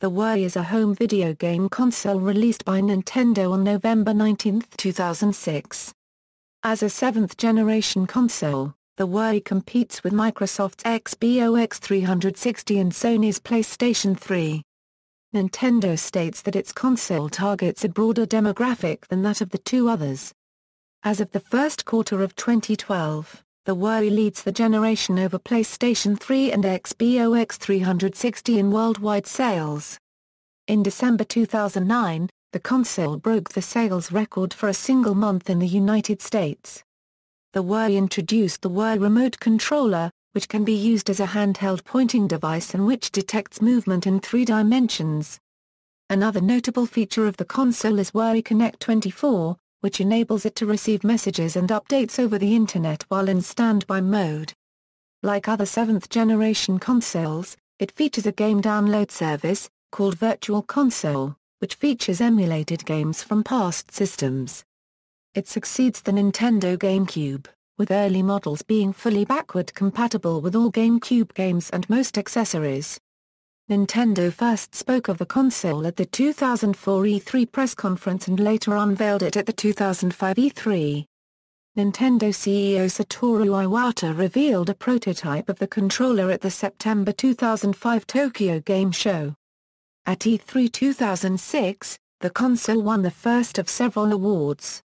the Wi is a home video game console released by Nintendo on November 19, 2006. As a seventh-generation console, the Wi competes with Microsoft's Xbox 360 and Sony's PlayStation 3. Nintendo states that its console targets a broader demographic than that of the two others. As of the first quarter of 2012, the Wi leads the generation over PlayStation 3 and Xbox 360 in worldwide sales. In December 2009, the console broke the sales record for a single month in the United States. The Wi introduced the Wi remote controller, which can be used as a handheld pointing device and which detects movement in 3 dimensions. Another notable feature of the console is Wi Connect 24, which enables it to receive messages and updates over the Internet while in standby mode. Like other seventh-generation consoles, it features a game download service, called Virtual Console, which features emulated games from past systems. It succeeds the Nintendo GameCube, with early models being fully backward compatible with all GameCube games and most accessories. Nintendo first spoke of the console at the 2004 E3 press conference and later unveiled it at the 2005 E3. Nintendo CEO Satoru Iwata revealed a prototype of the controller at the September 2005 Tokyo Game Show. At E3 2006, the console won the first of several awards.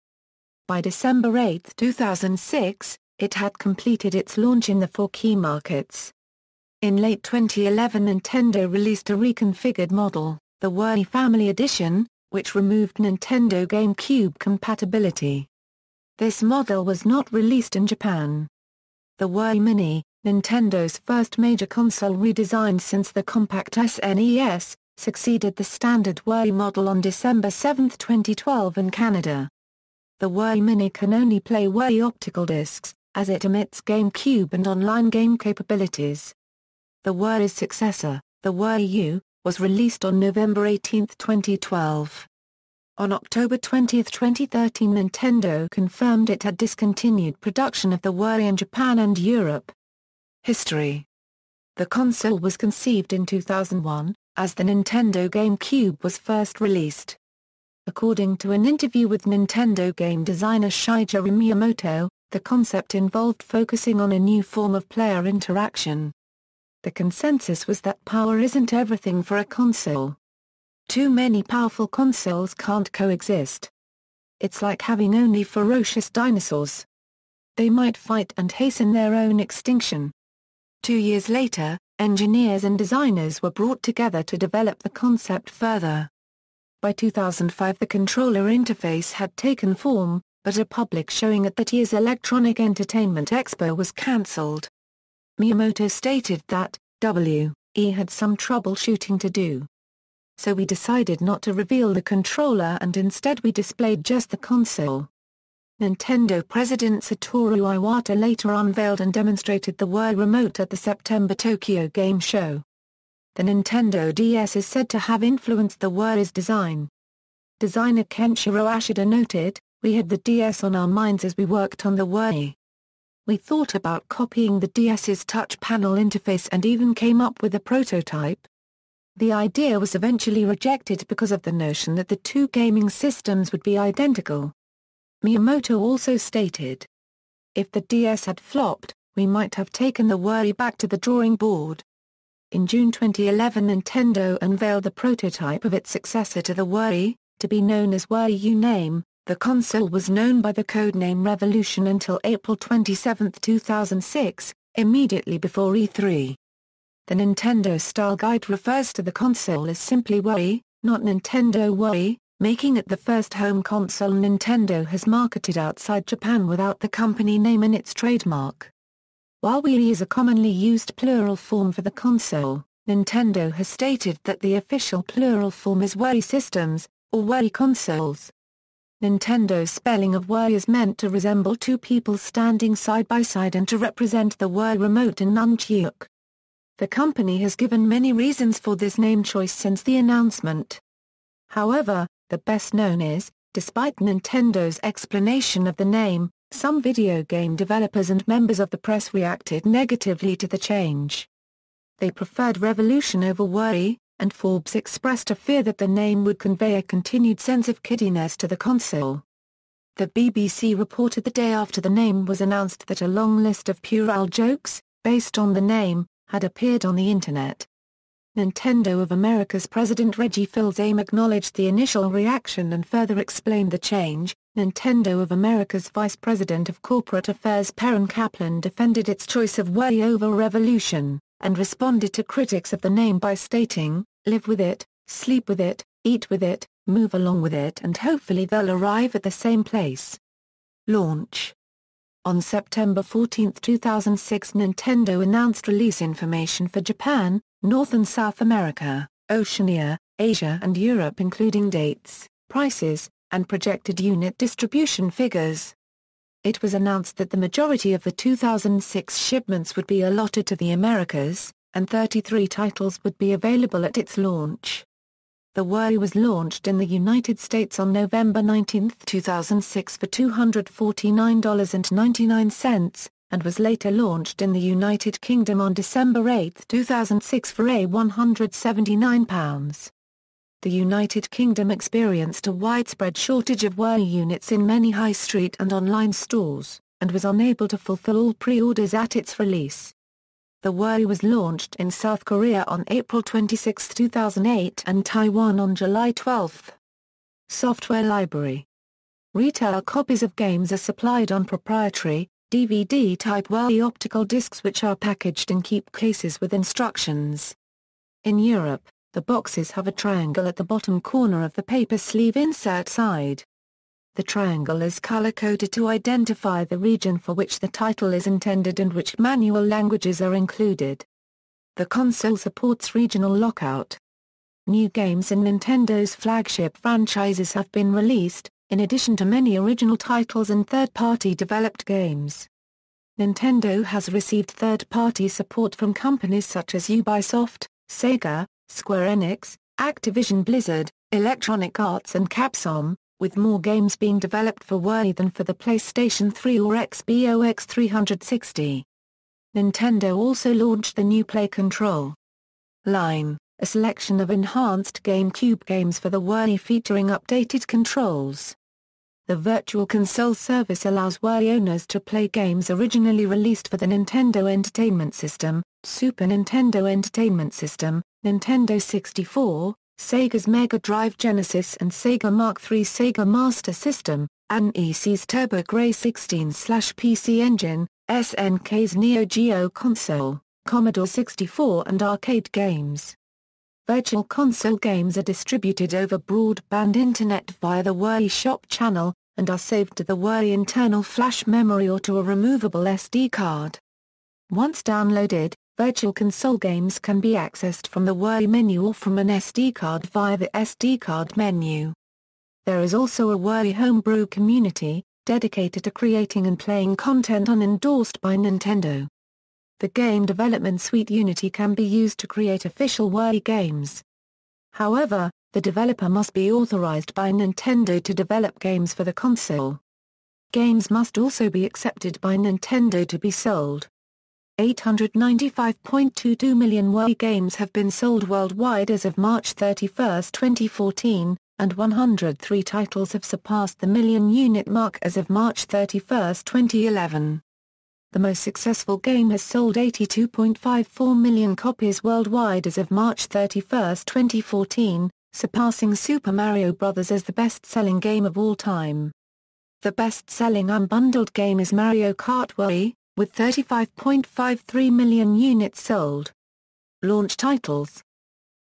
By December 8, 2006, it had completed its launch in the 4 key markets. In late 2011 Nintendo released a reconfigured model, the Wi Family Edition, which removed Nintendo GameCube compatibility. This model was not released in Japan. The Wi Mini, Nintendo's first major console redesigned since the compact SNES, succeeded the standard Wi model on December 7, 2012 in Canada. The Wi Mini can only play Wi optical discs, as it omits GameCube and online game capabilities. The Wii's successor, the Wii U, was released on November 18, 2012. On October 20, 2013 Nintendo confirmed it had discontinued production of the Wii in Japan and Europe. History. The console was conceived in 2001, as the Nintendo GameCube was first released. According to an interview with Nintendo game designer Shigeru Miyamoto, the concept involved focusing on a new form of player interaction. The consensus was that power isn't everything for a console. Too many powerful consoles can't coexist. It's like having only ferocious dinosaurs. They might fight and hasten their own extinction. 2 years later, engineers and designers were brought together to develop the concept further. By 2005 the controller interface had taken form, but a public showing at that year's Electronic Entertainment Expo was cancelled. Miyamoto stated that, "We had some troubleshooting to do. So we decided not to reveal the controller and instead we displayed just the console." Nintendo President Satoru Iwata later unveiled and demonstrated the Wii Remote at the September Tokyo Game Show. The Nintendo DS is said to have influenced the Wii's design. Designer Kenshiro Ashida noted, "We had the DS on our minds as we worked on the Wii. We thought about copying the DS's touch panel interface and even came up with a prototype. The idea was eventually rejected because of the notion that the two gaming systems would be identical." Miyamoto also stated, "If the DS had flopped, we might have taken the Wii back to the drawing board." In June 2011 Nintendo unveiled the prototype of its successor to the Wii, to be known as Wii U name. The console was known by the codename Revolution until April 27, 2006, immediately before E3. The Nintendo Style Guide refers to the console as simply Wii, not Nintendo Wii, making it the first home console Nintendo has marketed outside Japan without the company name in its trademark. While Wii is a commonly used plural form for the console, Nintendo has stated that the official plural form is Wii Systems, or Wii Consoles. Nintendo's spelling of Wii is meant to resemble two people standing side by side and to represent the Wii Remote and Nunchuk. The company has given many reasons for this name choice since the announcement. However, the best known is, despite Nintendo's explanation of the name, some video game developers and members of the press reacted negatively to the change. They preferred Revolution over Wii, and Forbes expressed a fear that the name would convey a continued sense of kiddiness to the console. The BBC reported the day after the name was announced that a long list of puerile jokes, based on the name, had appeared on the Internet. Nintendo of America's President Reggie Fils-Aime acknowledged the initial reaction and further explained the change. Nintendo of America's Vice President of Corporate Affairs Perrin Kaplan defended its choice of ʻwiː over Revolution, and responded to critics of the name by stating, "Live with it, sleep with it, eat with it, move along with it, and hopefully they'll arrive at the same place." Launch. On September 14, 2006, Nintendo announced release information for Japan, North and South America, Oceania, Asia and Europe, including dates, prices, and projected unit distribution figures. It was announced that the majority of the 2006 shipments would be allotted to the Americas, and 33 titles would be available at its launch. The ʻwiː was launched in the United States on November 19, 2006 for $249.99, and was later launched in the United Kingdom on December 8, 2006 for £179. The United Kingdom experienced a widespread shortage of ʻwiː units in many high street and online stores, and was unable to fulfill all pre-orders at its release. The ʻwiː was launched in South Korea on April 26, 2008 and Taiwan on July 12. Software library. Retail copies of games are supplied on proprietary, DVD-type ʻwiː optical discs which are packaged in keep cases with instructions. In Europe, the boxes have a triangle at the bottom corner of the paper sleeve insert side. The triangle is color-coded to identify the region for which the title is intended and which manual languages are included. The console supports regional lockout. New games in Nintendo's flagship franchises have been released, in addition to many original titles and third-party developed games. Nintendo has received third-party support from companies such as Ubisoft, Sega, Square Enix, Activision Blizzard, Electronic Arts and Capcom, with more games being developed for ʻwiː than for the PlayStation 3 or Xbox 360. Nintendo also launched the new Play Control line, a selection of enhanced GameCube games for the ʻwiː featuring updated controls. The Virtual Console service allows ʻwiː owners to play games originally released for the Nintendo Entertainment System, Super Nintendo Entertainment System, Nintendo 64, Sega's Mega Drive Genesis and Sega Mark III Sega Master System, NEC's TurboGrafx 16/PC Engine, SNK's Neo Geo console, Commodore 64 and arcade games. Virtual Console games are distributed over broadband internet via the ʻwiː Shop channel, and are saved to the ʻwiː internal flash memory or to a removable SD card. Once downloaded, Virtual Console games can be accessed from the ʻwiː menu or from an SD card via the SD card menu. There is also a ʻwiː homebrew community, dedicated to creating and playing content unendorsed by Nintendo. The game development suite Unity can be used to create official ʻwiː games. However, the developer must be authorized by Nintendo to develop games for the console. Games must also be accepted by Nintendo to be sold. 895.22 million ʻwiː games have been sold worldwide as of March 31, 2014, and 103 titles have surpassed the million-unit mark as of March 31, 2011. The most successful game has sold 82.54 million copies worldwide as of March 31, 2014, surpassing Super Mario Bros. As the best-selling game of all time. The best-selling unbundled game is Mario Kart ʻwiː, with 35.53 million units sold. Launch titles.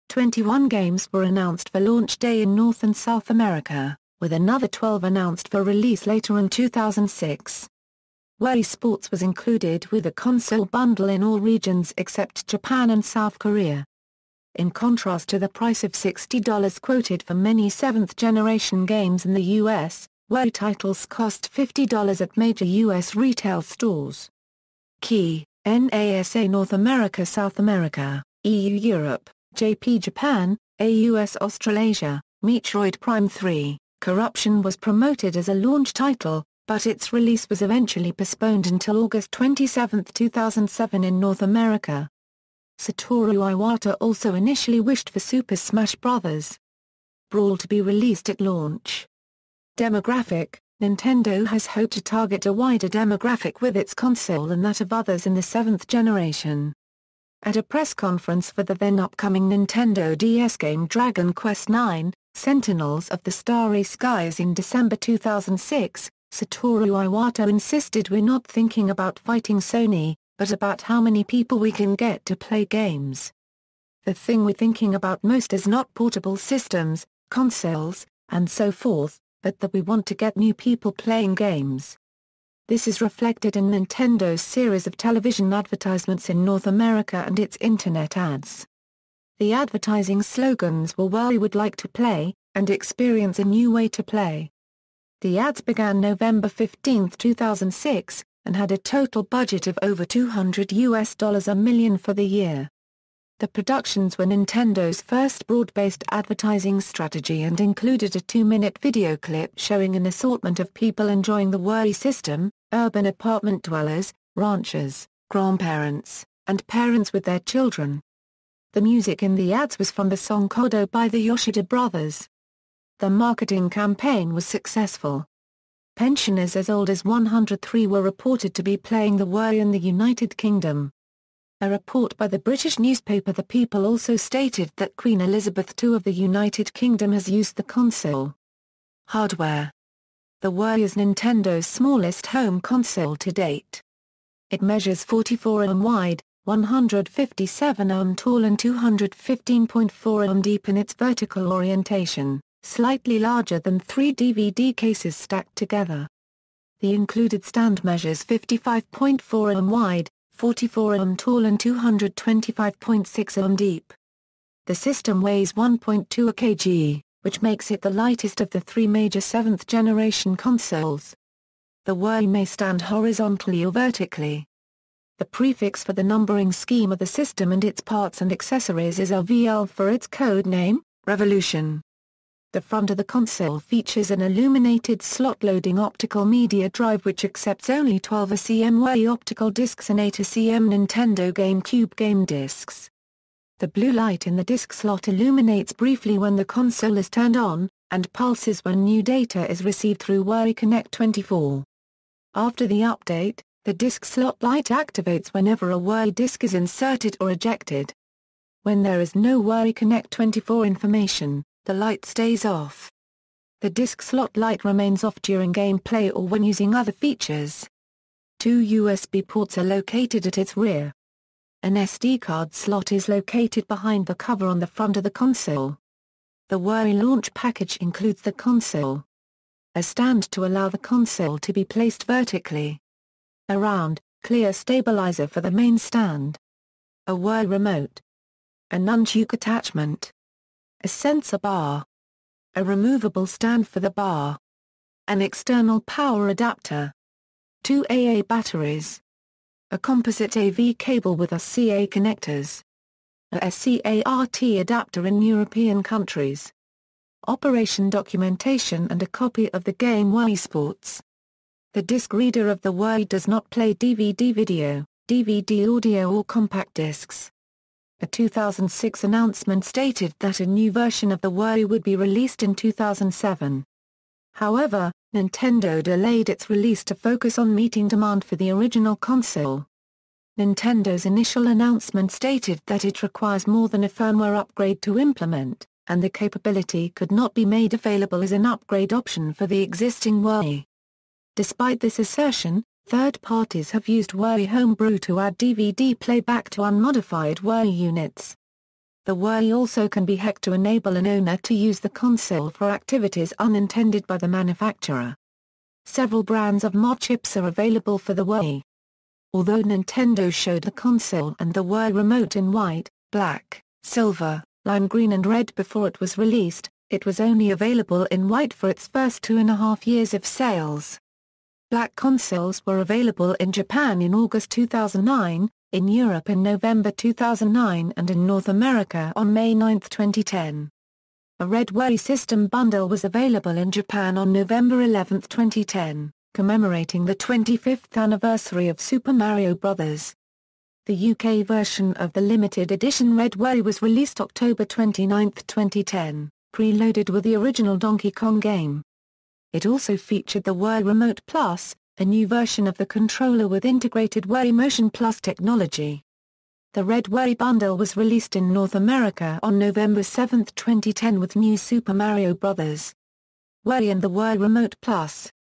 21 games were announced for launch day in North and South America, with another 12 announced for release later in 2006. ʻwiː Sports was included with a console bundle in all regions except Japan and South Korea. In contrast to the price of $60 quoted for many 7th-generation games in the US, ʻwiː titles cost $50 at major US retail stores. Key, NASA North America South America, EU Europe, JP Japan, AUS Australasia, Metroid Prime 3, Corruption was promoted as a launch title, but its release was eventually postponed until August 27, 2007 in North America. Satoru Iwata also initially wished for Super Smash Bros. Brawl to be released at launch. Demographic: Nintendo has hoped to target a wider demographic with its console than that of others in the 7th generation. At a press conference for the then upcoming Nintendo DS game Dragon Quest IX, Sentinels of the Starry Skies in December 2006, Satoru Iwata insisted, "We're not thinking about fighting Sony, but about how many people we can get to play games. The thing we're thinking about most is not portable systems, consoles, and so forth, but that we want to get new people playing games." This is reflected in Nintendo's series of television advertisements in North America and its internet ads. The advertising slogans were "We would like to play," and "Experience a new way to play." The ads began November 15, 2006, and had a total budget of over $200 million for the year. The productions were Nintendo's first broad-based advertising strategy and included a 2-minute video clip showing an assortment of people enjoying the Wi-Fi system: urban apartment dwellers, ranchers, grandparents, and parents with their children. The music in the ads was from the song Kodo by the Yoshida Brothers. The marketing campaign was successful. Pensioners as old as 103 were reported to be playing the Wi-Fi in the United Kingdom. A report by the British newspaper The People also stated that Queen Elizabeth II of the United Kingdom has used the console. Hardware: the Wi-Fi is Nintendo's smallest home console to date. It measures 44 mm wide, 157 mm tall and 215.4 mm deep in its vertical orientation, slightly larger than 3 DVD cases stacked together. The included stand measures 55.4 mm wide, 44 mm tall and 225.6 mm deep. The system weighs 1.2 kg, which makes it the lightest of the 3 major 7th generation consoles. The Wi-Fi may stand horizontally or vertically. The prefix for the numbering scheme of the system and its parts and accessories is RVL for its code name, Revolution. The front of the console features an illuminated slot-loading optical media drive which accepts only 12 cm Wi-Fi optical discs and 8 cm Nintendo GameCube game discs. The blue light in the disc slot illuminates briefly when the console is turned on, and pulses when new data is received through Wi-Fi Connect 24. After the update, the disc slot light activates whenever a Wi-Fi disc is inserted or ejected. When there is no Wi-Fi Connect 24 information, the light stays off. The disc slot light remains off during gameplay or when using other features. 2 USB ports are located at its rear. An SD card slot is located behind the cover on the front of the console. The Wi-Fi launch package includes the console, a stand to allow the console to be placed vertically, a round, clear stabilizer for the main stand, a Wi-Fi remote, a nunchuk attachment, a sensor bar, a removable stand for the bar, an external power adapter, 2 AA batteries, a composite AV cable with RCA connectors, a SCART adapter in European countries, operation documentation and a copy of the game Wi-Fi Sports. The disc reader of the Wi-Fi does not play DVD video, DVD audio or compact discs. A 2006 announcement stated that a new version of the Wi-Fi would be released in 2007. However, Nintendo delayed its release to focus on meeting demand for the original console. Nintendo's initial announcement stated that it requires more than a firmware upgrade to implement, and the capability could not be made available as an upgrade option for the existing Wi-Fi. Despite this assertion, third parties have used Wi-Fi Homebrew to add DVD playback to unmodified Wi-Fi units. The Wi-Fi also can be hacked to enable an owner to use the console for activities unintended by the manufacturer. Several brands of mod chips are available for the Wi-Fi. Although Nintendo showed the console and the Wi-Fi remote in white, black, silver, lime green and red before it was released, it was only available in white for its first 2.5 years of sales. Black consoles were available in Japan in August 2009, in Europe in November 2009 and in North America on May 9, 2010. A red Wi-Fi system bundle was available in Japan on November 11, 2010, commemorating the 25th anniversary of Super Mario Bros. The UK version of the limited edition Red ~wiː was released October 29, 2010, preloaded with the original Donkey Kong game. It also featured the ~wiː Remote Plus, a new version of the controller with integrated ~wiː Motion Plus technology. The Red ~wiː bundle was released in North America on November 7, 2010 with New Super Mario Bros. ~wiː and the ~wiː Remote Plus.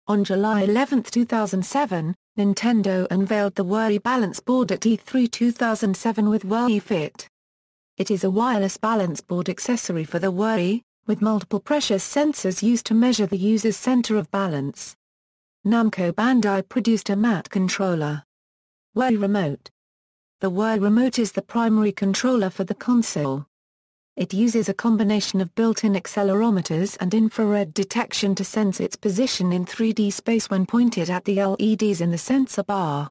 On July 11, 2007, Nintendo unveiled the ~wiː Balance Board at E3 2007 with ~wiː Fit. It is a wireless balance board accessory for the ~wiː, with multiple pressure sensors used to measure the user's center of balance. Namco Bandai produced a matte controller. ~wiː Remote. The ~wiː Remote is the primary controller for the console. It uses a combination of built-in accelerometers and infrared detection to sense its position in 3D space when pointed at the LEDs in the sensor bar.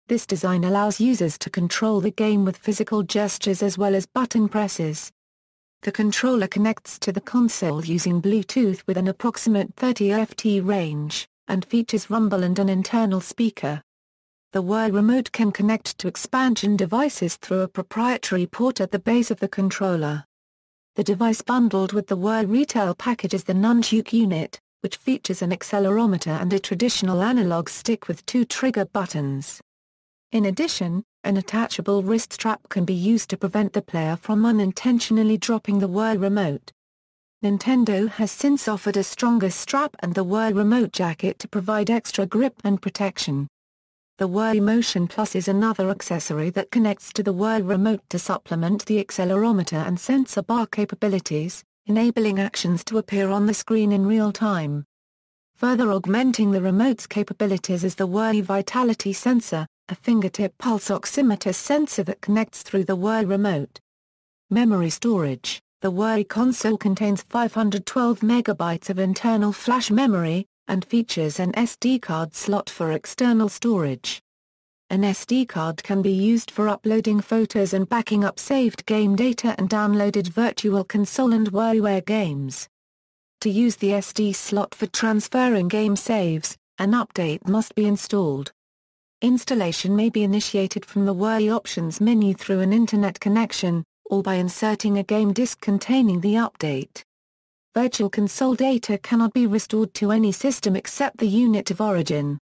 This design allows users to control the game with physical gestures as well as button presses. The controller connects to the console using Bluetooth with an approximate 30 ft range, and features rumble and an internal speaker. The ~wiː Remote can connect to expansion devices through a proprietary port at the base of the controller. The device bundled with the ~wiː retail package is the Nunchuk unit, which features an accelerometer and a traditional analog stick with 2 trigger buttons. In addition, an attachable wrist strap can be used to prevent the player from unintentionally dropping the ~wiː Remote. Nintendo has since offered a stronger strap and the ~wiː Remote jacket to provide extra grip and protection. The ~wiː Motion Plus is another accessory that connects to the ~wiː Remote to supplement the accelerometer and sensor bar capabilities, enabling actions to appear on the screen in real time. Further augmenting the remote's capabilities is the ~wiː Vitality Sensor, a fingertip pulse oximeter sensor that connects through the ~wiː Remote. Memory storage. The ~wiː console contains 512 MB of internal flash memory, and features an SD card slot for external storage. An SD card can be used for uploading photos and backing up saved game data and downloaded Virtual Console and WiiWare games. To use the SD slot for transferring game saves, an update must be installed. Installation may be initiated from the ~wiː Options menu through an internet connection, or by inserting a game disk containing the update. Virtual Console data cannot be restored to any system except the unit of origin.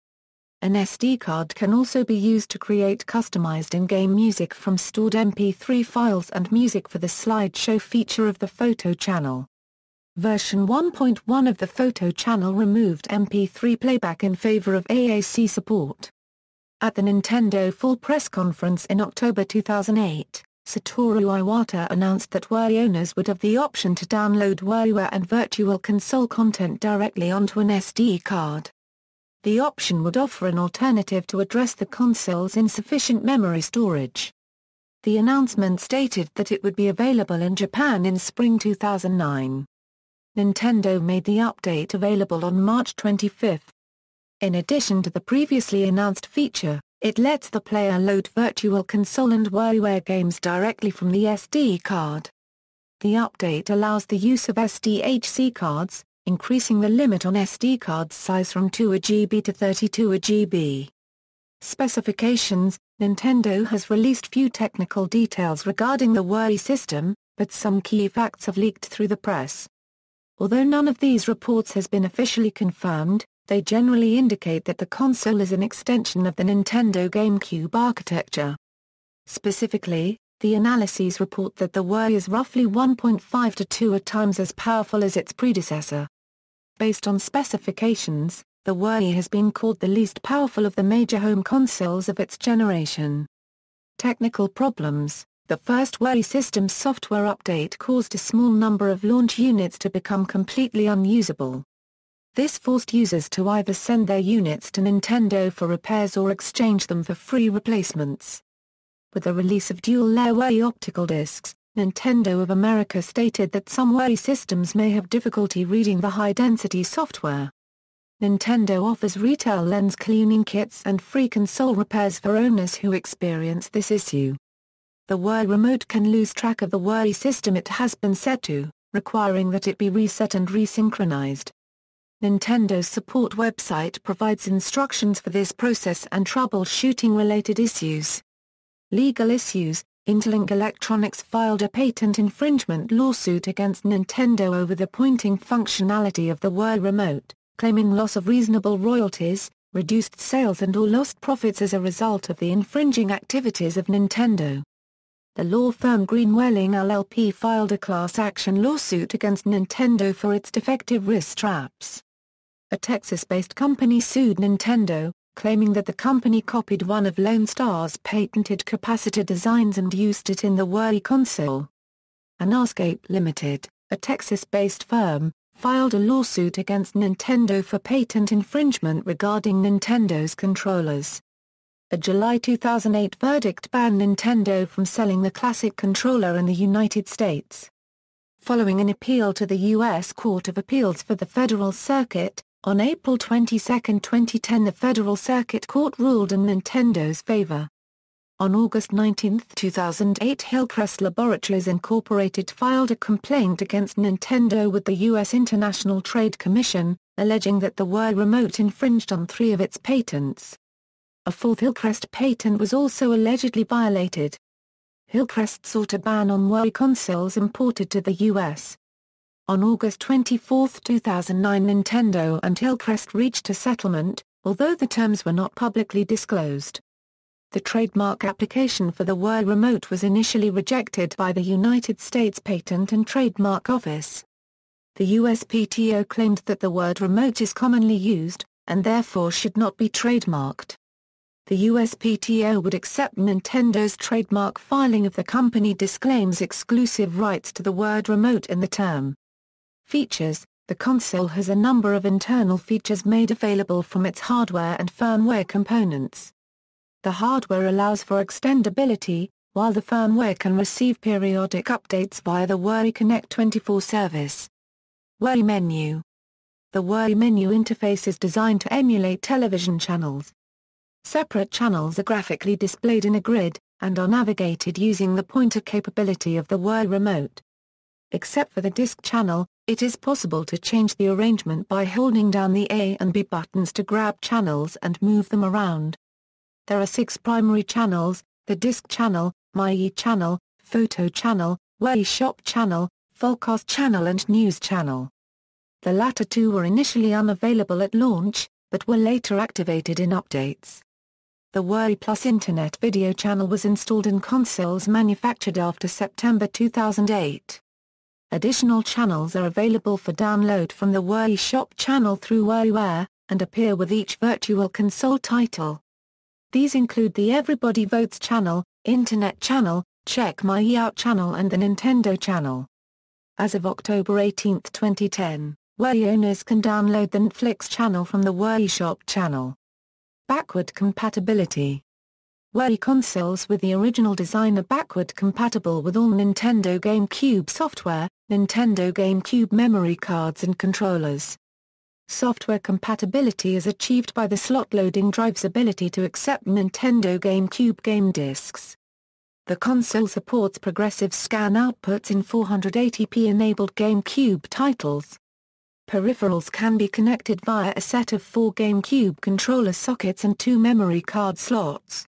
An SD card can also be used to create customized in-game music from stored MP3 files and music for the slideshow feature of the photo channel. Version 1.1 of the photo channel removed MP3 playback in favor of AAC support. At the Nintendo Fall Press Conference in October 2008, Satoru Iwata announced that ~wiː owners would have the option to download WiiWare and Virtual Console content directly onto an SD card. The option would offer an alternative to address the console's insufficient memory storage. The announcement stated that it would be available in Japan in spring 2009. Nintendo made the update available on March 25. In addition to the previously announced feature, it lets the player load Virtual Console and WiiWare games directly from the SD card. The update allows the use of SDHC cards, increasing the limit on SD card size from 2 GB to 32 GB. Specifications. Nintendo has released few technical details regarding the ~wiະsystem, but some key facts have leaked through the press. Although none of these reports has been officially confirmed, they generally indicate that the console is an extension of the Nintendo GameCube architecture. Specifically, the analyses report that the ~wiៈis roughly 1.5 to 2 times as powerful as its predecessor. Based on specifications, the ~wiៈhas been called the least powerful of the major home consoles of its generation. Technical problems. The first ~wiៈsystem software update caused a small number of launch units to become completely unusable. This forced users to either send their units to Nintendo for repairs or exchange them for free replacements. With the release of dual-layer ~wiៈoptical discs, Nintendo of America stated that some ~wiៈsystems may have difficulty reading the high-density software. Nintendo offers retail lens cleaning kits and free console repairs for owners who experience this issue. The ~wiៈremote can lose track of the ~wiៈsystem it has been set to, requiring that it be reset and resynchronized. Nintendo's support website provides instructions for this process and troubleshooting related issues. Legal issues. Interlink Electronics filed a patent infringement lawsuit against Nintendo over the pointing functionality of the Wii Remote, claiming loss of reasonable royalties, reduced sales and/or lost profits as a result of the infringing activities of Nintendo. The law firm Greenwelling LLP filed a class action lawsuit against Nintendo for its defective wrist straps. A Texas-based company sued Nintendo, claiming that the company copied one of Lone Star's patented capacitor designs and used it in the Wii console. Anarscape Limited, a Texas-based firm, filed a lawsuit against Nintendo for patent infringement regarding Nintendo's controllers. A July 2008 verdict banned Nintendo from selling the Classic controller in the United States. Following an appeal to the U.S. Court of Appeals for the Federal Circuit, on April 22, 2010 the Federal Circuit Court ruled in Nintendo's favor. On August 19, 2008 Hillcrest Laboratories Incorporated filed a complaint against Nintendo with the U.S. International Trade Commission, alleging that the Wii Remote infringed on 3 of its patents. A 4th Hillcrest patent was also allegedly violated. Hillcrest sought a ban on Wii consoles imported to the U.S. On August 24, 2009 Nintendo and Hillcrest reached a settlement, although the terms were not publicly disclosed. The trademark application for the Wii Remote was initially rejected by the United States Patent and Trademark Office. The USPTO claimed that the word remote is commonly used, and therefore should not be trademarked. The USPTO would accept Nintendo's trademark filing if the company disclaims exclusive rights to the word remote in the term. Features. The console has a number of internal features made available from its hardware and firmware components. The hardware allows for extendability, while the firmware can receive periodic updates via the Wii Connect 24 service. Wii Menu. The Wii menu interface is designed to emulate television channels. Separate channels are graphically displayed in a grid, and are navigated using the pointer capability of the Wii Remote. Except for the disc channel, it is possible to change the arrangement by holding down the A and B buttons to grab channels and move them around. There are 6 primary channels: the disc channel, ʻwiː channel, photo channel, Wii Shop channel, Fullcast channel and news channel. The latter 2 were initially unavailable at launch, but were later activated in updates. The Wii Plus Internet Video channel was installed in consoles manufactured after September 2008. Additional channels are available for download from the Wii Shop channel through WiiWare, and appear with each Virtual Console title. These include the Everybody Votes channel, Internet channel, Check My Out channel and the Nintendo channel. As of October 18, 2010, Wii owners can download the Netflix channel from the Wii Shop channel. Backward compatibility. Wii consoles with the original design are backward compatible with all Nintendo GameCube software, Nintendo GameCube memory cards and controllers. Software compatibility is achieved by the slot-loading drive's ability to accept Nintendo GameCube game discs. The console supports progressive scan outputs in 480p-enabled GameCube titles. Peripherals can be connected via a set of 4 GameCube controller sockets and 2 memory card slots.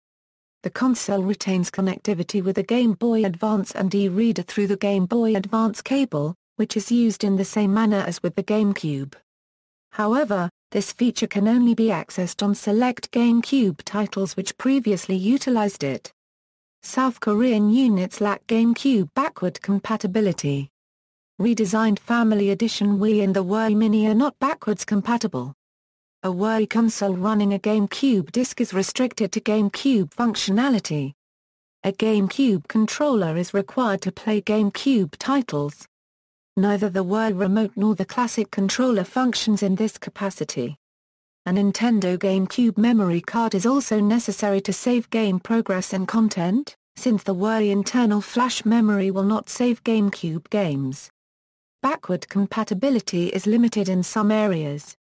The console retains connectivity with the Game Boy Advance and e-reader through the Game Boy Advance cable, which is used in the same manner as with the GameCube. However, this feature can only be accessed on select GameCube titles which previously utilized it. South Korean units lack GameCube backward compatibility. Redesigned Family Edition Wii and the Wii Mini are not backwards compatible. A Wii console running a GameCube disc is restricted to GameCube functionality. A GameCube controller is required to play GameCube titles. Neither the Wii Remote nor the Classic controller functions in this capacity. A Nintendo GameCube memory card is also necessary to save game progress and content, since the Wii internal flash memory will not save GameCube games. Backward compatibility is limited in some areas.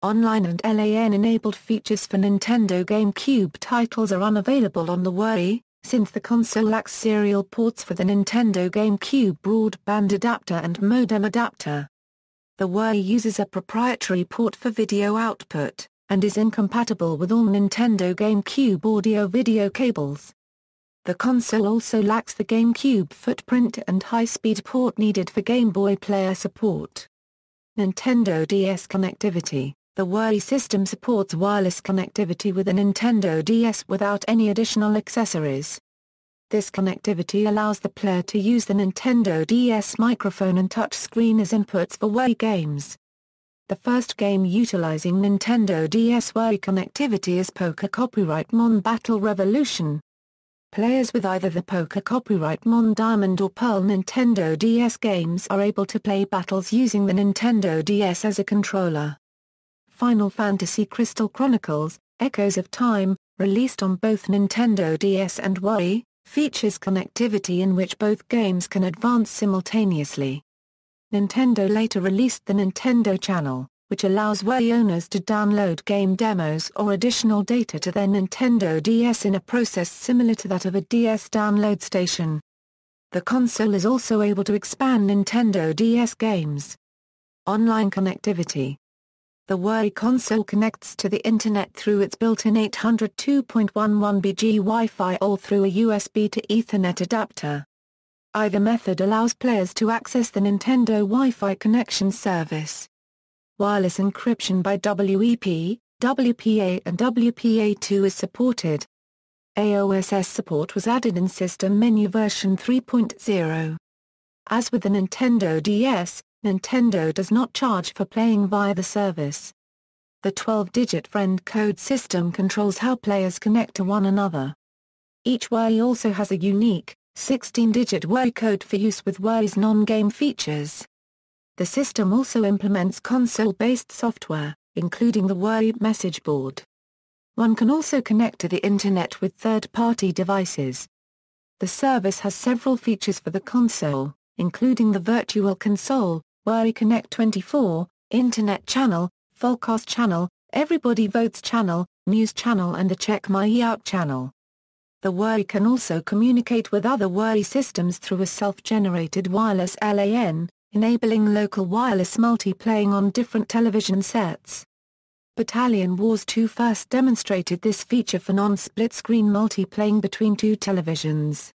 Online and LAN-enabled features for Nintendo GameCube titles are unavailable on the Wii, since the console lacks serial ports for the Nintendo GameCube broadband adapter and modem adapter. The Wii uses a proprietary port for video output, and is incompatible with all Nintendo GameCube audio-video cables. The console also lacks the GameCube footprint and high-speed port needed for Game Boy player support. Nintendo DS connectivity. The Wii system supports wireless connectivity with a Nintendo DS without any additional accessories. This connectivity allows the player to use the Nintendo DS microphone and touchscreen as inputs for Wii games. The first game utilizing Nintendo DS Wii connectivity is Poker Copyright Mon Battle Revolution. Players with either the Poker Copyright Mon Diamond or Pearl Nintendo DS games are able to play battles using the Nintendo DS as a controller. Final Fantasy Crystal Chronicles: Echoes of Time, released on both Nintendo DS and Wii, features connectivity in which both games can advance simultaneously. Nintendo later released the Nintendo Channel, which allows Wii owners to download game demos or additional data to their Nintendo DS in a process similar to that of a DS download station. The console is also able to expand Nintendo DS games. Online connectivity. The Wii console connects to the Internet through its built-in 802.11bg Wi-Fi or through a USB to Ethernet adapter. Either method allows players to access the Nintendo Wi-Fi connection service. Wireless encryption by WEP, WPA and WPA2 is supported. AOSS support was added in System Menu version 3.0. As with the Nintendo DS, Nintendo does not charge for playing via the service. The 12-digit friend code system controls how players connect to one another. Each Wii also has a unique, 16-digit Wii code for use with Wii's non-game features. The system also implements console-based software, including the Wii message board. One can also connect to the Internet with third-party devices. The service has several features for the console, including the Virtual Console, Wii Connect 24, Internet Channel, Fullcast Channel, Everybody Votes Channel, News Channel and the Check My Out Channel. The Wii can also communicate with other Wii systems through a self-generated wireless LAN, enabling local wireless multiplaying on different television sets. Battalion Wars 2 first demonstrated this feature for non-split-screen multiplaying between two televisions.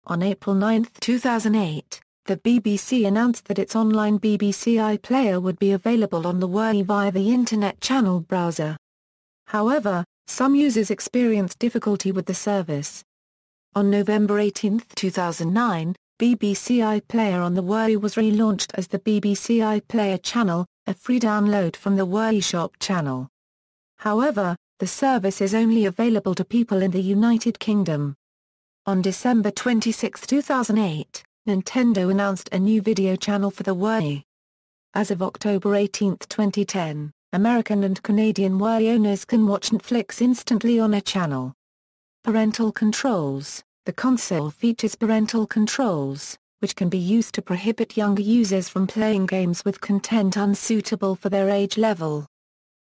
On April 9, 2008, the BBC announced that its online BBC iPlayer would be available on the Wii via the Internet Channel browser. However, some users experienced difficulty with the service. On November 18, 2009, BBC iPlayer on the Wii was relaunched as the BBC iPlayer channel, a free download from the Wii Shop channel. However, the service is only available to people in the United Kingdom. On December 26, 2008, Nintendo announced a new video channel for the Wii. As of October 18, 2010, American and Canadian Wii owners can watch Netflix instantly on a channel. Parental controls. The console features parental controls, which can be used to prohibit younger users from playing games with content unsuitable for their age level.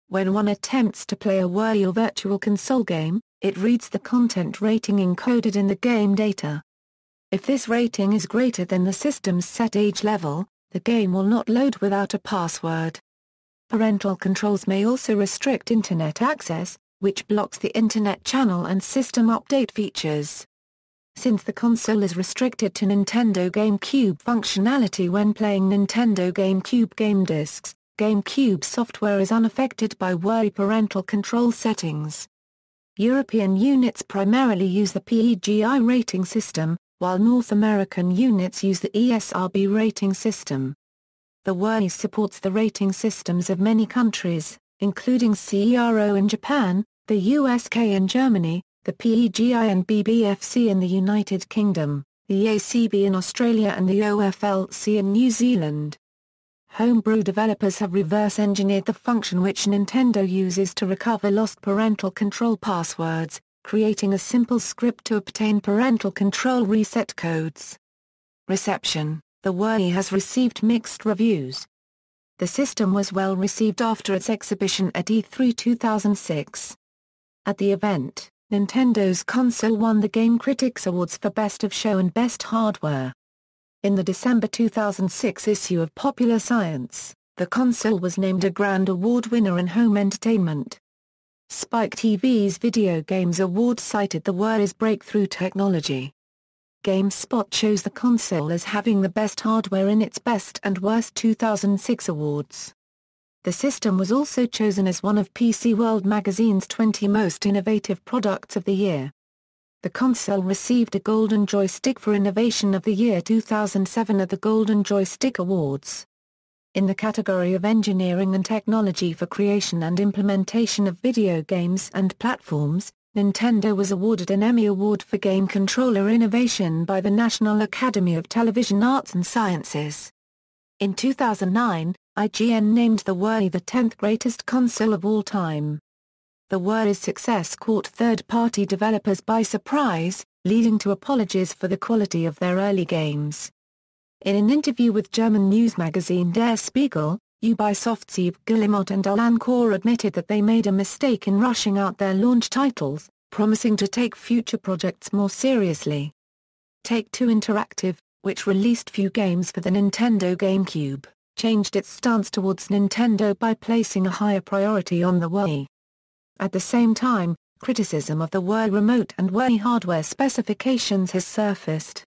When one attempts to play a Wii or Virtual Console game, it reads the content rating encoded in the game data. If this rating is greater than the system's set age level, the game will not load without a password. Parental controls may also restrict Internet access, which blocks the Internet channel and system update features. Since the console is restricted to Nintendo GameCube functionality when playing Nintendo GameCube game discs, GameCube software is unaffected by Wii parental control settings. European units primarily use the PEGI rating system, while North American units use the ESRB rating system. The Wii supports the rating systems of many countries, including CERO in Japan, the USK and Germany, the PEGI and BBFC in the United Kingdom, the ACB in Australia and the OFLC in New Zealand. Homebrew developers have reverse-engineered the function which Nintendo uses to recover lost parental control passwords, creating a simple script to obtain parental control reset codes. Reception. The Wii has received mixed reviews. The system was well received after its exhibition at E3 2006. At the event, Nintendo's console won the Game Critics Awards for Best of Show and Best Hardware. In the December 2006 issue of Popular Science, the console was named a Grand Award winner in home entertainment. Spike TV's Video Games Awards cited the Wii's breakthrough technology. GameSpot chose the console as having the best hardware in its Best and Worst 2006 awards. The system was also chosen as one of PC World magazine's 20 most innovative products of the year. The console received a Golden Joystick for Innovation of the Year 2007 at the Golden Joystick Awards. In the category of Engineering and Technology for Creation and Implementation of Video Games and Platforms, Nintendo was awarded an Emmy Award for Game Controller Innovation by the National Academy of Television Arts and Sciences. In 2009, IGN named the Wii the 10th greatest console of all time. The Wii's success caught third-party developers by surprise, leading to apologies for the quality of their early games. In an interview with German news magazine Der Spiegel, Ubisoft's Yves Guillemot and Alan Core admitted that they made a mistake in rushing out their launch titles, promising to take future projects more seriously. Take-Two Interactive, which released few games for the Nintendo GameCube, changed its stance towards Nintendo by placing a higher priority on the Wii. At the same time, criticism of the Wii Remote and Wii hardware specifications has surfaced.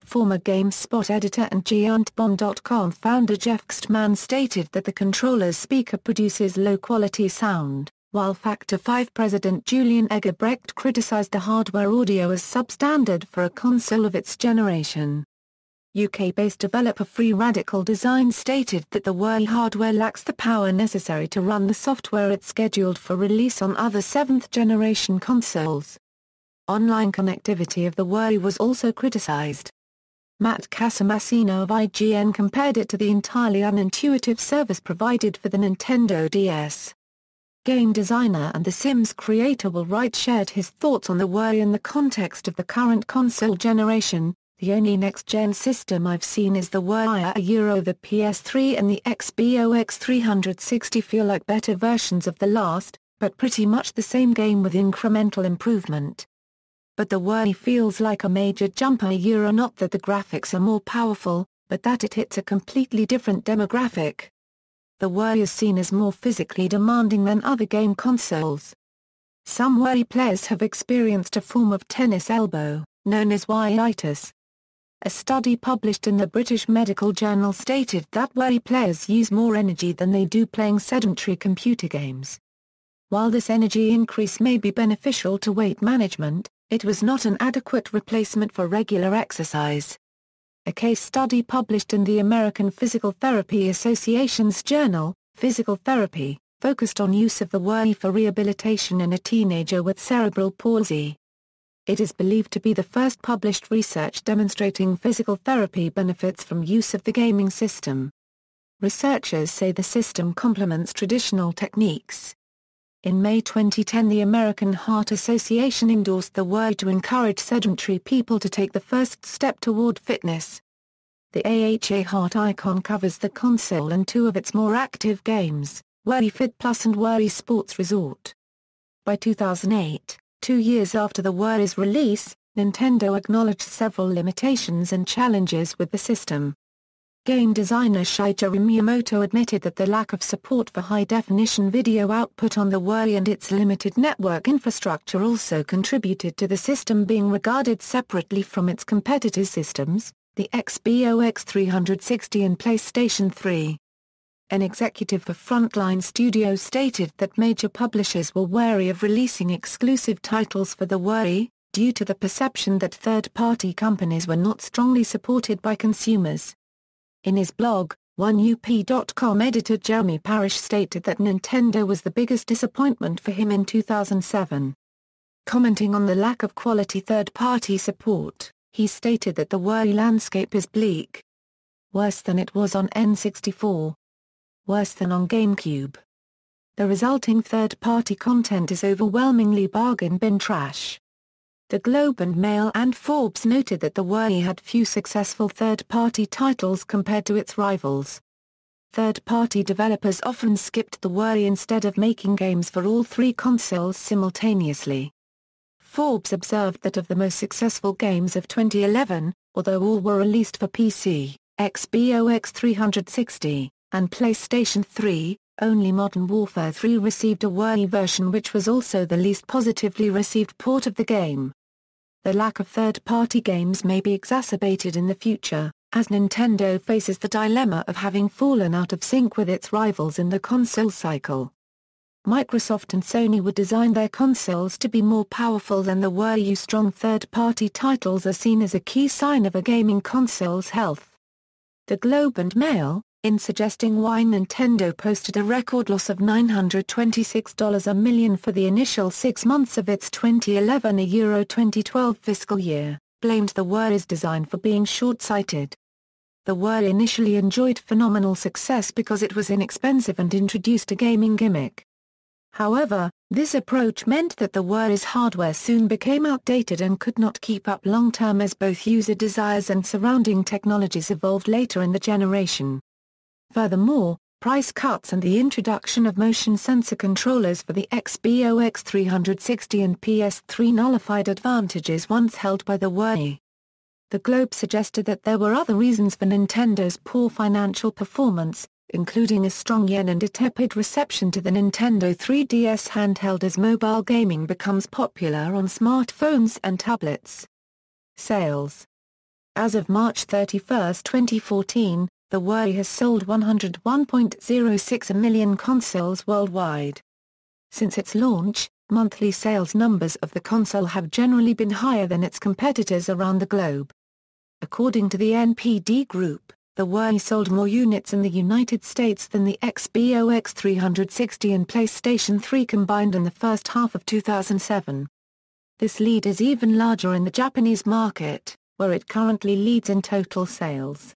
Former GameSpot editor and GiantBomb.com founder Jeff Gstman stated that the controller's speaker produces low-quality sound, while Factor 5 president Julian Egerbrecht criticized the hardware audio as substandard for a console of its generation. UK-based developer Free Radical Design stated that the Wii hardware lacks the power necessary to run the software it's scheduled for release on other 7th-generation consoles. Online connectivity of the Wii was also criticized. Matt Casamassino of IGN compared it to the entirely unintuitive service provided for the Nintendo DS. Game designer and The Sims creator Will Wright shared his thoughts on the Wii in the context of the current console generation. The only next-gen system I've seen is the Wii. The PS3 and the Xbox 360 feel like better versions of the last, but pretty much the same game with incremental improvement. But the Wii feels like a major jump. Not that the graphics are more powerful, but that it hits a completely different demographic. The Wii is seen as more physically demanding than other game consoles. Some Wii players have experienced a form of tennis elbow, known as Wii-itis. A study published in the British Medical Journal stated that Wii players use more energy than they do playing sedentary computer games. While this energy increase may be beneficial to weight management, it was not an adequate replacement for regular exercise. A case study published in the American Physical Therapy Association's journal, Physical Therapy, focused on use of the Wii for rehabilitation in a teenager with cerebral palsy. It is believed to be the first published research demonstrating physical therapy benefits from use of the gaming system. Researchers say the system complements traditional techniques. In May 2010, the American Heart Association endorsed the Wii to encourage sedentary people to take the first step toward fitness. The AHA heart icon covers the console and two of its more active games, Wii Fit Plus and Wii Sports Resort. By 2008, 2 years after the Wii's release, Nintendo acknowledged several limitations and challenges with the system. Game designer Shigeru Miyamoto admitted that the lack of support for high-definition video output on the Wii and its limited network infrastructure also contributed to the system being regarded separately from its competitor systems, the Xbox 360 and PlayStation 3. An executive for Frontline Studios stated that major publishers were wary of releasing exclusive titles for the Wii, due to the perception that third-party companies were not strongly supported by consumers. In his blog, OneUp.com editor Jeremy Parish stated that Nintendo was the biggest disappointment for him in 2007. Commenting on the lack of quality third-party support, he stated that the Wii landscape is bleak. Worse than it was on N64. Worse than on GameCube. The resulting third-party content is overwhelmingly bargain bin trash. The Globe and Mail and Forbes noted that the Wii had few successful third-party titles compared to its rivals. Third-party developers often skipped the Wii instead of making games for all three consoles simultaneously. Forbes observed that of the most successful games of 2011, although all were released for PC, Xbox 360, and PlayStation 3, Only Modern Warfare 3 received a Wii version, which was also the least positively received port of the game. The lack of third-party games may be exacerbated in the future, as Nintendo faces the dilemma of having fallen out of sync with its rivals in the console cycle. Microsoft and Sony would design their consoles to be more powerful than the Wii U. Strong third-party titles are seen as a key sign of a gaming console's health. The Globe and Mail, in suggesting why Nintendo posted a record loss of $926 a million for the initial 6 months of its 2011-2012 fiscal year, blamed the Wii's design for being short-sighted. The Wii initially enjoyed phenomenal success because it was inexpensive and introduced a gaming gimmick. However, this approach meant that the Wii's hardware soon became outdated and could not keep up long-term as both user desires and surrounding technologies evolved later in the generation. Furthermore, price cuts and the introduction of motion sensor controllers for the Xbox 360 and PS3 nullified advantages once held by the Wii. The Globe suggested that there were other reasons for Nintendo's poor financial performance, including a strong yen and a tepid reception to the Nintendo 3DS handheld as mobile gaming becomes popular on smartphones and tablets. Sales. As of March 31, 2014, the Wii has sold 101.06 million consoles worldwide. Since its launch, monthly sales numbers of the console have generally been higher than its competitors around the globe. According to the NPD Group, the Wii sold more units in the United States than the Xbox 360 and PlayStation 3 combined in the first half of 2007. This lead is even larger in the Japanese market, where it currently leads in total sales.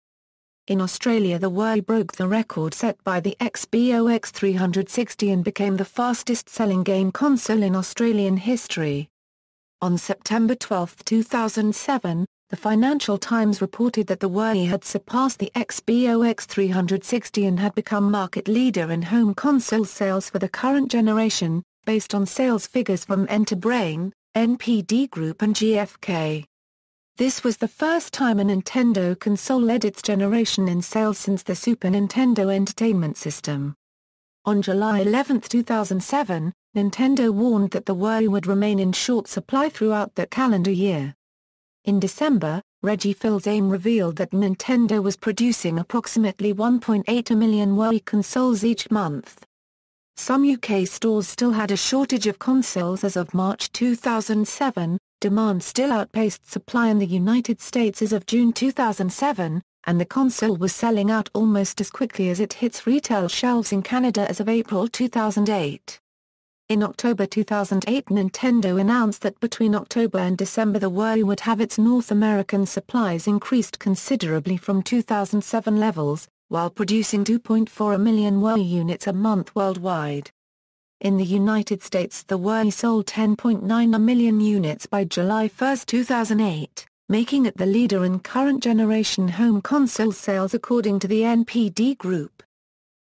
In Australia, the Wii broke the record set by the Xbox 360 and became the fastest-selling game console in Australian history. On September 12, 2007, the Financial Times reported that the Wii had surpassed the Xbox 360 and had become market leader in home console sales for the current generation, based on sales figures from Enterbrain, NPD Group and GfK. This was the first time a Nintendo console led its generation in sales since the Super Nintendo Entertainment System. On July 11, 2007, Nintendo warned that the Wii would remain in short supply throughout the calendar year. In December, Reggie Fils-Aime revealed that Nintendo was producing approximately 1.8 million Wii consoles each month. Some UK stores still had a shortage of consoles as of March 2007, demand still outpaced supply in the United States as of June 2007, and the console was selling out almost as quickly as it hits retail shelves in Canada as of April 2008. In October 2008, Nintendo announced that between October and December the Wii would have its North American supplies increased considerably from 2007 levels, while producing 2.4 million Wii units a month worldwide. In the United States, the Wii sold 10.9 million units by July 1, 2008, making it the leader in current generation home console sales according to the NPD Group.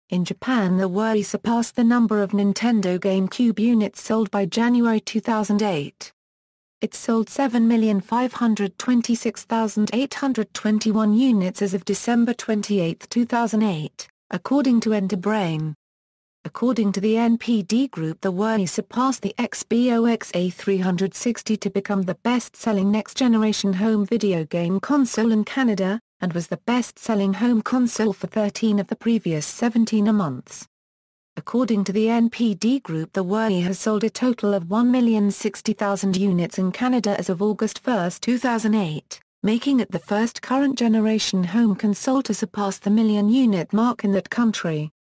In Japan, the Wii surpassed the number of Nintendo GameCube units sold by January 2008. It sold 7,526,821 units as of December 28, 2008, according to Enterbrain. According to the NPD Group, the Wii surpassed the Xbox 360 to become the best-selling next-generation home video game console in Canada, and was the best-selling home console for 13 of the previous 17 months. According to the NPD Group, the Wii has sold a total of 1,060,000 units in Canada as of August 1, 2008, making it the first current-generation home console to surpass the million-unit mark in that country.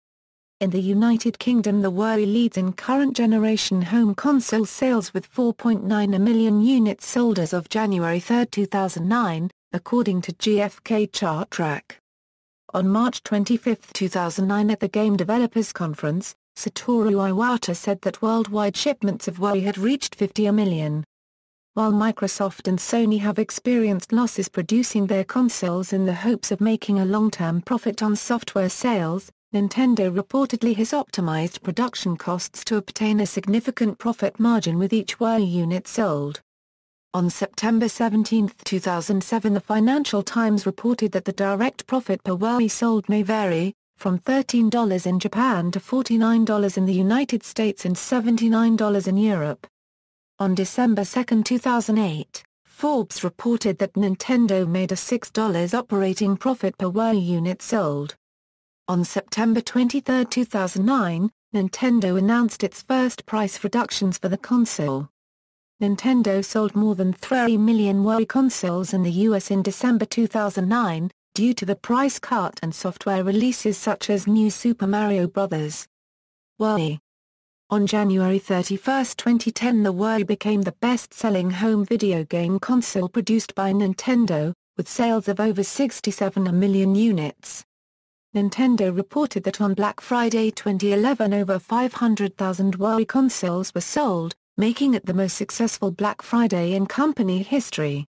In the United Kingdom, the Wii leads in current-generation home console sales with 4.9 million units sold as of January 3, 2009, according to GfK Chart Track. On March 25, 2009 at the Game Developers Conference, Satoru Iwata said that worldwide shipments of Wii had reached 50 million. While Microsoft and Sony have experienced losses producing their consoles in the hopes of making a long-term profit on software sales, Nintendo reportedly has optimized production costs to obtain a significant profit margin with each Wii unit sold. On September 17, 2007, the Financial Times reported that the direct profit per Wii sold may vary, from $13 in Japan to $49 in the United States and $79 in Europe. On December 2, 2008, Forbes reported that Nintendo made a $6 operating profit per Wii unit sold. On September 23, 2009, Nintendo announced its first price reductions for the console. Nintendo sold more than 3 million Wii consoles in the US in December 2009, due to the price cut and software releases such as New Super Mario Bros. Wii. On January 31, 2010, the Wii became the best-selling home video game console produced by Nintendo, with sales of over 67 million units. Nintendo reported that on Black Friday 2011 over 500,000 Wii consoles were sold, making it the most successful Black Friday in company history.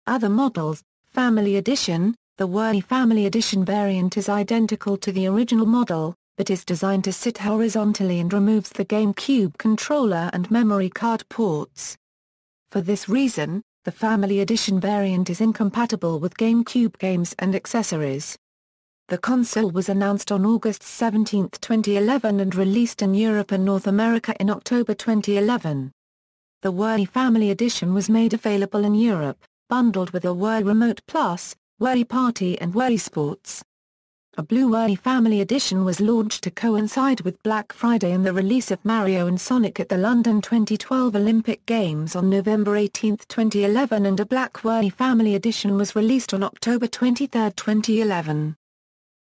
Other models: Family Edition. The Wii Family Edition variant is identical to the original model, but is designed to sit horizontally and removes the GameCube controller and memory card ports. For this reason, the Family Edition variant is incompatible with GameCube games and accessories. The console was announced on August 17, 2011 and released in Europe and North America in October 2011. The Wii Family Edition was made available in Europe, bundled with a Wii Remote Plus, Wii Party and Wii Sports. A blue Wii Family Edition was launched to coincide with Black Friday and the release of Mario and Sonic at the London 2012 Olympic Games on November 18, 2011, and a black Wii Family Edition was released on October 23, 2011.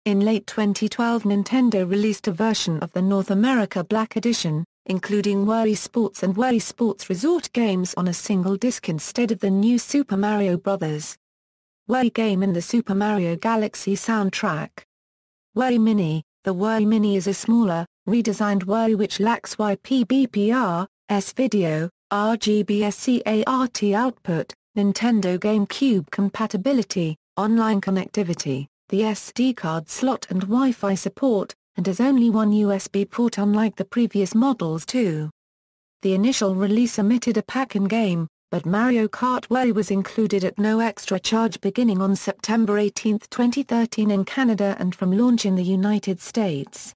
In late 2012, Nintendo released a version of the North America Black Edition, including Wii Sports and Wii Sports Resort games on a single disc instead of the New Super Mario Bros. Wii game and the Super Mario Galaxy soundtrack. Wii Mini. The Wii Mini is a smaller, redesigned Wii which lacks YPBPR, S-Video, RGB-SCART output, Nintendo GameCube compatibility, online connectivity, the SD card slot and Wi-Fi support, and has only one USB port unlike the previous models too. The initial release omitted a pack-in game, but Mario Kart Wii was included at no extra charge beginning on September 18, 2013 in Canada and from launch in the United States.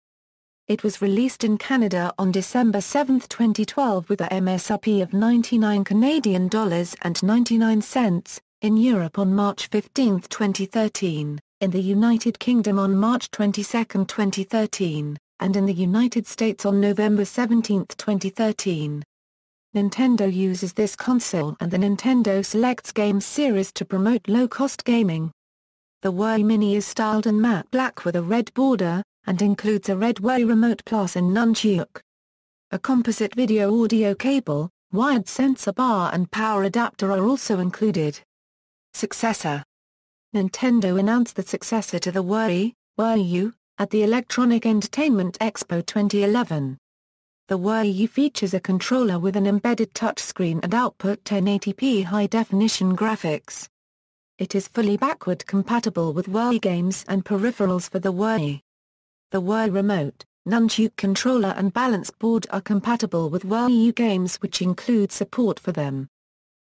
It was released in Canada on December 7, 2012 with a MSRP of $99 and 99 cents, in Europe on March 15, 2013, in the United Kingdom on March 22, 2013, and in the United States on November 17, 2013. Nintendo uses this console and the Nintendo Selects Games series to promote low-cost gaming. The Wii Mini is styled in matte black with a red border, and includes a red Wii Remote Plus and nunchuk. A composite video-audio cable, wired sensor bar and power adapter are also included. Successor. Nintendo announced the successor to the Wii, Wii U, at the Electronic Entertainment Expo 2011. The Wii U features a controller with an embedded touchscreen and output 1080p high-definition graphics. It is fully backward compatible with Wii games and peripherals for the Wii. The Wii Remote, Nunchuk controller and balance board are compatible with Wii U games which include support for them.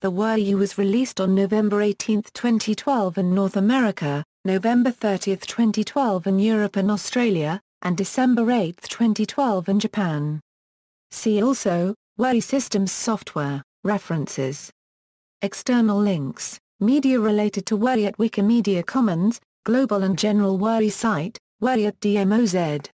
The Wii U was released on November 18, 2012 in North America, November 30, 2012 in Europe and Australia, and December 8, 2012 in Japan. See also, Wii Systems Software, References. External links, media related to Wii at Wikimedia Commons, Global and General Wii site, Wii at DMOZ.